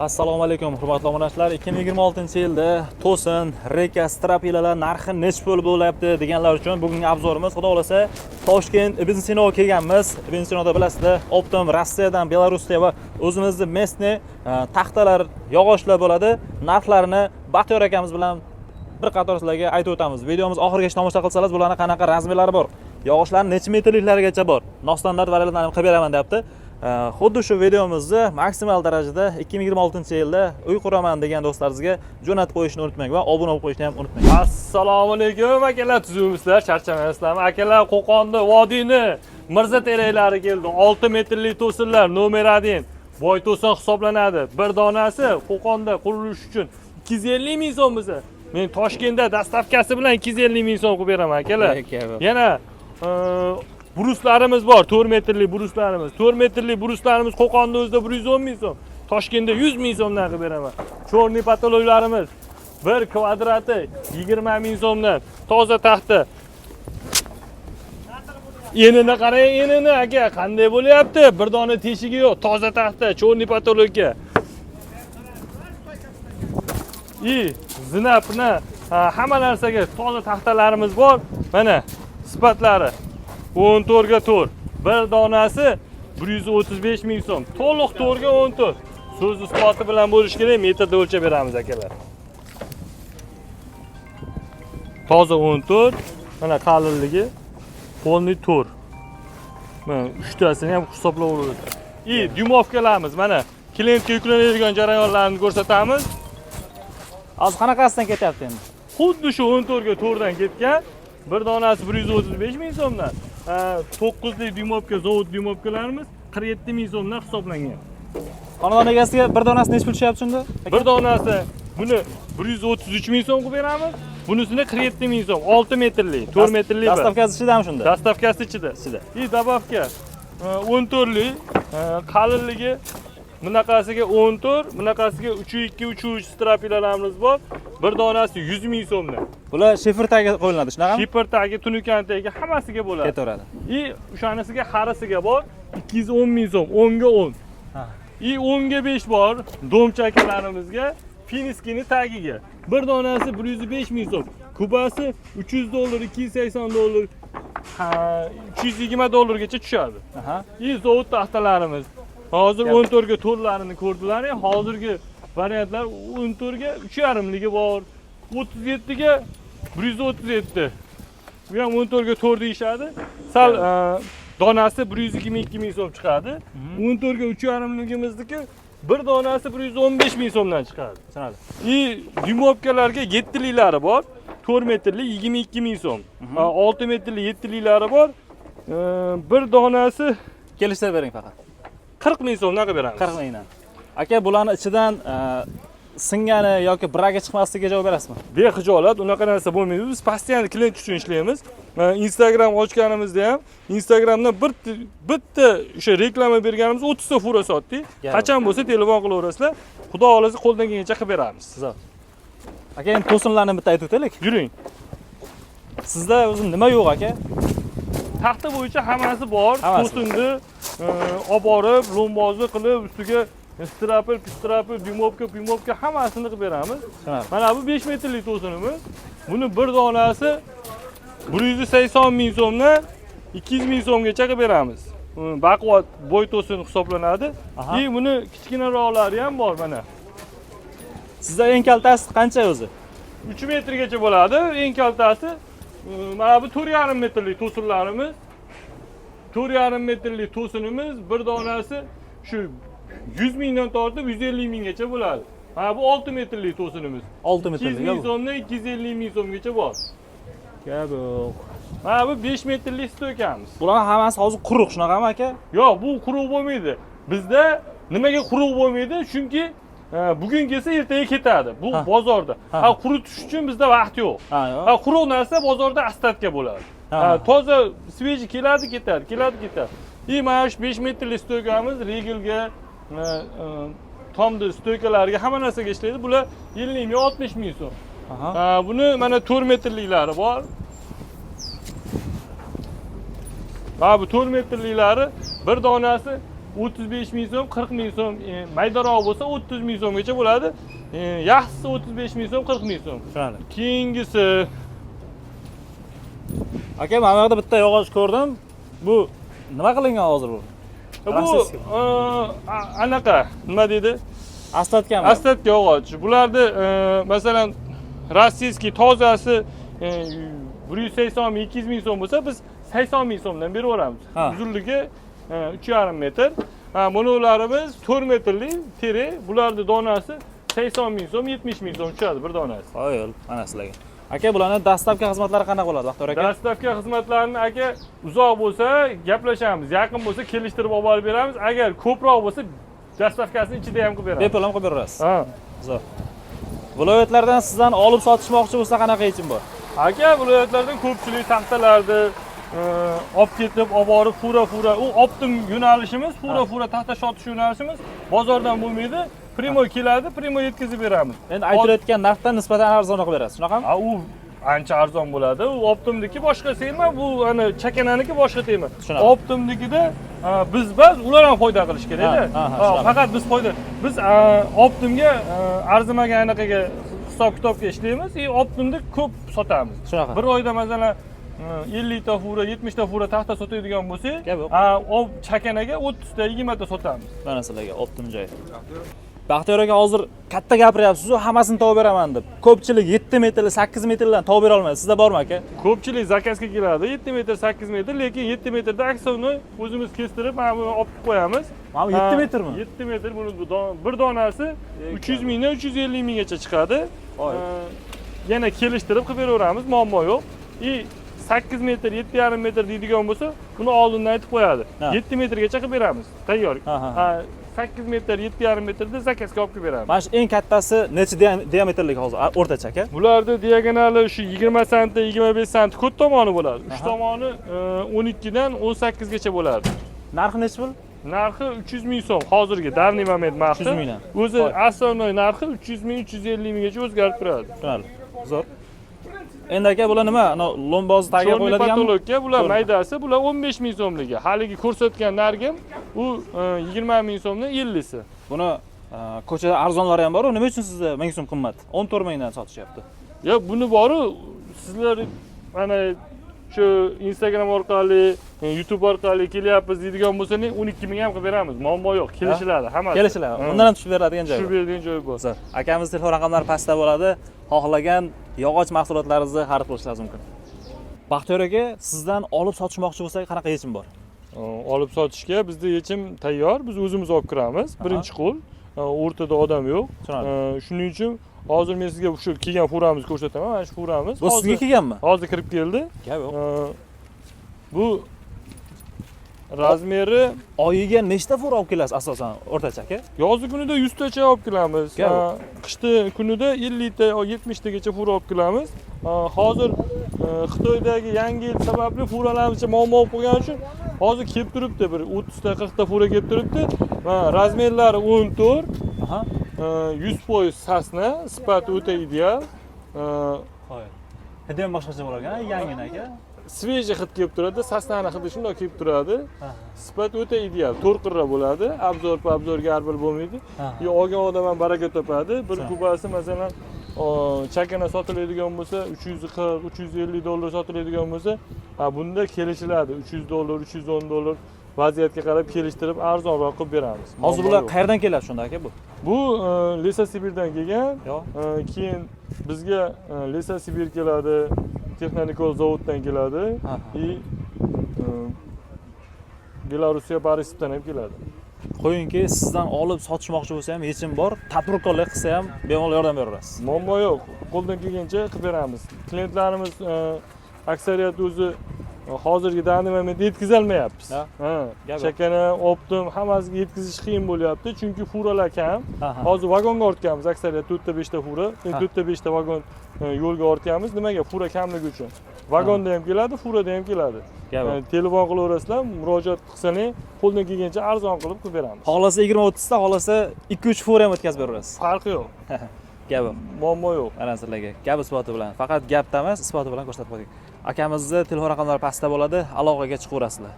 Assalomu alaykum hurmatli obunachilar. 2026-yilda to'sin, reka, strapilalar narxi nech pul bo'lyapti deganlar uchun bugungi obzorimiz, xudo xolasa, Toshkent Ibn Sinoga kelganmiz. Ibn Sinoda bilasizlar, optim Rossiyadan, Belarusdan va o'zimizning местный taxtalar, yog'ochlar bo'ladi. Narxlarini Baxtiyor akamiz bilan bir qator sizlarga aytib o'tamiz. Videomiz oxirigacha tomosha qilsangiz, bularning qanaqa razmerlari bor, yog'ochlar necha metrliklarigacha bor, nostandart variantlarni qilib beraman deyapti. Xuddi shu videomizni maksimal darajada 2026-yilda uy quraman degan do'stlaringizga jo'natib qo'yishni unutmang va obuna bo'lib qo'yishni ham unutmang. Assalomu alaykum akalar, tuzumsizlar, charchamaysizlarmi? Akalar, Qo'qonni vodiyni Mirza teraklari keldi. 6 metrli to'sinlar nomer 1 boy to'sin hisoblanadi. Bir donasi Qo'qonda qurilish uchun 250 ming so'm bo'lsa, men Toshkentda dastavkasi bilan 250 ming so'm qilib beraman akalar. Yana bruslarimiz bor, 4 metrli bruslarimiz. 4 metrli bruslarimiz Qo'qonda o'zida 110 ming so'm, Toshkentda 100 ming so'mdan qilib beraman. Chorniy patologlarimiz 1 kvadrati 20 ming so'mdan, toza taxta. Enini qarang, enini aka, qanday bo'lyapti? Bir dona teshigi yo'q, toza taxta, chorniy patologga. Zinapni hamma narsaga toza taxtalarimiz bor. Mana sifatlari 14 ga 4. Bir donasi 135 ming so'm. To'liq 4 ga 14. So'z isboti bilan bo'lish kerak, metrda o'lchab beramiz akalar. Toza 14, mana qalinligi polniy 4. Mana 3 tasini ham hisoblab olaveramiz. Dyumovkalarimiz, mana klientga yuklanadigan jarayonlarni ko'rsatamiz. Hozir qanaqasidan ketyapti endi? Xuddi shu 14 ga 4 dan ketgan. Bir donasi 135 ming so'mdan. 9 lik dyumovka, zavod dyumovkalarimiz 47 ming so'mdan hisoblangan. Xonadon egasiga bir donasi nech pul tushyapti shunda? Bir donasi buni 133 ming so'm qilib beramiz. Bunisini 47 ming so'm, 6 metrli, 4 metrli. Dastavkasi ichidami shunda? Dastavkasi ichida. Dabavka 14 lik, qalinligi bunaqasiga 14, bunaqasiga 3.2, 3.3 strapilalarimiz bor. Bir donasi 100 ming so'mdan. Bular shifer tagiga qo'yiladi, shunaqami? Shifer tagi, tunukan tagi hammasiga bo'ladi. Ketaveradi. O'shanisiga xarisiga bor 210 ming so'm, 10 ga 10. 10 ga 5 bor domchakalarimizga, finiskini tagiga. Bir donasi 105 ming so'm. Kubasi 300 dollar, 280 dollar, 320 dollargacha tushadi. Zavod taxtalarimiz. Hozir 14 ga to'rlarini ko'rdilar. Hozirgi variantlar 14 ga 3.5 ligi bor. 37 ga 137. Bu ham 14 ga 4 deyshadi. Sal donasi 122 ming so'm chiqadi. 14 ga 3.5 ligimizniki bir donasi 115 ming so'mdan chiqadi. Tushunadi. Dyumovkalarga 7 liklari bor. 4 metrli 22 ming so'm. 6 metrli 7 liklari bor. Bir donasi kelishtirib bering faqat. 40 ming so'mdan qilib beramiz. 40 mingdan. Aka, bularning ichidan singani yoki braga chiqmasligiga javob berasizmi? Bexijolat, unaqa narsa bo'lmaydi. Biz postoyanno klient uchun ishlaymiz. Instagram ochganimizda ham Instagramdan bitta o'sha reklama berganimiz 30 ta fura sotdik. Qachon bo'lsa telefon qilaverasizlar. Xudo xolasa qo'ldan kelgancha qilib beramiz. Aka, endi to'sinlarni bitta aytib o'taylik. Yuring. Sizda o'zi nima yo'q aka? Taxta bo'yicha hammasi bor. To'sinni olib borib, lombozni qilib, ustiga strapel, pistrapel, dyumovka hammasini qilib beramiz. Mana bu 5 metrlik to'sinimiz. Buni bir donasi 180 ming so'mdan 200 ming so'mgacha qilib beramiz. Baquvvat bo'y to'sin hisoblanadi. Buni kichkinaroqlari ham bor mana. Sizda eng kaltasi qancha o'zi? 3 metrgacha bo'ladi. Eng kaltasi mana bu 4.5 metrlik to'sinlarimiz. 4.5 metrlik to'sinimiz bir donasi shu 100 mingdan tortib 150 minggacha bo'ladi. Mana bu 6 metrlik to'sinimiz. 6 metrlik. 200 ming so'mdan 250 ming so'mgacha bor. Gap yo'q. Mana bu 5 metrlik stoykamiz. Bularning hammasi hozir quruq, shunaqami aka? Yo'q, bu quruq bo'lmaydi. Bizda nimaga quruq bo'lmaydi? Chunki bugun kelsa ertaga ketadi. Bu bozorda. Quritish uchun bizda vaqt yo'q. Quruq narsa bozorda ostatga bo'ladi. Toza sveji keladi, ketadi, keladi, ketadi. Mana shu 5 metrlik stoykamiz regelga, tomda stoykalarga hamma narsaga ishlaydi. Bular 50 ming, 60 ming so'm. Buni mana 4 metrliklari bor. Mana bu 4 metrliklari bir donasi 35 ming so'm, 40 ming so'm, maydaroq bo'lsa 30 ming so'mgacha bo'ladi. Yaxshisi 35 ming so'm, 40 ming so'm. Tushunarli. Keyingisi aka, mana bu yerda bitta yog'och ko'rdim. Bu nima qilingan hozir bu? bu anaqa nima deydi? Aslatganmi? Aslatga yog'och. Bularni masalan rossiyskiy tozasi 180 ming, 200 ming so'm bo'lsa, biz 80 ming so'mdan beraveramiz. Uzunligi 3,5 metr. Bularimiz 4 metrli teri. Bularning donasi 80 ming so'm, 70 ming so'm tushadi bir donasi. Qo'yil, mana sizlarga. Aka, bularning dastlabki xizmatlari qanaqa bo'ladi, Baxtiyor aka? Dastlabki xizmatlarni aka uzoq bo'lsa gaplashamiz, yaqin bo'lsa kelishtirib olib borib beramiz. Agar ko'proq bo'lsa dastlabkasini ichida ham qilib beramiz. Bepul ham qilib berasiz. Ha. Zo'r. Viloyatlardan sizdan olib sotishmoqchi bo'lsa qanaqa yechim bor? Aka, viloyatlardan ko'pchilik taxtalarni olib ketib, olib borib fura u optim yo'nalishimiz, fura taxta sotish yo'nalishimiz bozordan bo'lmaydi. Primo keladi, primo yetkazib beramiz. Endi aytilayotgan narxdan nisbatan arzonroq berasiz, shunaqami? U ancha arzon bo'ladi. U optimniki boshqa tema, bu ana chakananiki boshqa tema. Optimnikida biz ular ham foyda qilish kerak-da. Faqat biz optimga arzimagan anaqaga hisob-kitobga ishlaymiz, optimda ko'p sotamiz. Shunaqa. Bir oyda masalan 50 ta fura, 70 ta fura taxta sotadigan bo'lsak, chakanaga 30 ta, 20 ta sotamiz. Mana sizlarga optim joy. Baxtiyor aka, hozir katta gapiryapsiz-ku, hammasini topib beraman deb. Ko'pchilik 7 metrli, 8 metrdan topib bera olmaydi. Sizda bormi aka? Ko'pchilik zakazga keladi, 7 metr, 8 metr, lekin 7 metrda aksovni o'zimiz kestirib, mana buni olib qo'yamiz. Mana 7 metrmi? 7 metr, buni bir donasi 300 mingdan 350 minggacha chiqadi. Yana kelishtirib qilib beraveramiz, muammo yo'q. 8 metr, 7,5 metr deydigan bo'lsa, buni oldindan aytib qo'yadi. 7 metrgacha qilib beramiz, tayyor. 8 metr, 7,5 metrda zakazga olib kelib beramiz. Mana shu eng kattasi necha diametrlik hozir o'rtacha aka? Bularning diagonali shu 20 sm, 25 sm ko'p tomoni bo'ladi. Uch tomoni 12 dan 18 gacha bo'ladi. Narxi necha pul? Narxi 300 ming so'm. Hozirgi darniy moment narxi. 300 mingdan. O'zi asosiy narxi 300 ming, 350 minggacha o'zgarib turadi. Tushunarli. Zo'r. Endi aka, bular nima? Lomboz tagiga qo'yiladiganmi? Patologga bular maydasi, bular 15 ming so'mligi. Haligi ko'rsatgan nargim u 20 ming so'mdan 50si. Buni ko'chada arzonlari ham bor, nima uchun sizda 1000 so'm qimmat? 14 mingdan sotishyapti. Yo, buni boru sizlar mana shu Instagram orqali, YouTube orqali kelyapmiz deydigan bo'lsangiz 12 ming ham qilib beramiz. Muammo yo'q, kelishiladi hammasi. Kelishiladi. Undan ham tushib beradigan joy bor. Tushib beradigan joy bor. Zo'r. Akamiz telefon raqamlari pastda bo'ladi. Xohlagan yog'och mahsulotlaringizni xarid qilishingiz mumkin. Baxtiyor aka, sizdan olib sotishmoqchi bo'lsak qanaqa yechim bor? Olib sotishga bizda yechim tayyor. Biz o'zimiz olib kiramiz. Birinchi qo'l, o'rtada odam yo'q. Shuning uchun hozir men sizga shu kelgan furamizni ko'rsataman. Mana shu furamiz. Bu sizga kelganmi? Hozir kirib keldi. Gap yo'q. Bu razmeri oyiga nechta fura olib kelasiz asosan o'rtacha aka? Yozgi kunida 100 tacha olib kelamiz. Qishda kunida 50 ta, 70 tagacha fura olib kelamiz. Hozir Xitoydagi yangi yil sababli furalarimiz muammo bo'lib qolgani uchun hozir kelib turibdi, bir 30 ta, 40 ta fura kelib turibdi. Razmerlari 14. 100% sasna, sifati o'ta ideal. Hidi ham boshqacha bo'lar ekan, yangina aka. Sveji hid kelib turadi, sasnani hidi shunday kelib turadi. Sifat o'ta ideal, to'rqirra bo'ladi, abzorga arbil bo'lmaydi. Olgan odam ham baraka topadi. Bir kubasi masalan chakana sotiladigan bo'lsa 340, 350 dollar sotiladigan bo'lsa, bunda kelishiladi. 300 dollar, 310 dollar vaziyatga qarab kelishtirib arzonroq qilib beramiz. Hozir bular qayerdan keladi shunda aka bu? Bu Lesa-Sibirdan kelgan. Keyin bizga Lesa-Sibir keladi, Texnonikol zavoddan keladi. Belorussiya Borisovdan ham keladi. Qo'yingki, sizdan olib sotishmoqchi bo'lsa ham yechim bor, tadbirkorlik qilsa ham bemalol yordam berasiz. Muammo yo'q, qo'ldan kelgancha qilib beramiz. Klientlarimiz aksariyat o'zi hozirgi darni momentda yetkazolmayapmiz. Chakana, optim hammasiga yetkazish qiyin bo'lyapti, chunki furalar kam. Hozir vagonga ortganmiz, aksariyat 4 ta 5 ta fura, 4 ta 5 ta vagon yo'lga ortganmiz. Nimaga? Fura kamligi uchun. Vagonda ham keladi, furada ham keladi. Telefon qilaverasizlar, murojaat qilsangiz, qo'ldan kelgancha arzon qilib beramiz. Xohlasa 20-30 ta, xohlasa 2-3 fura ham o'tkazib berasiz. Farqi yo'q. Gap muammo yo'q. Mana sizlarga gap isboti bilan, faqat gapda emas, isboti bilan ko'rsatib qo'ydik. Akamizni telefon raqamlari pastda bo'ladi, aloqaga chiqaverasizlar.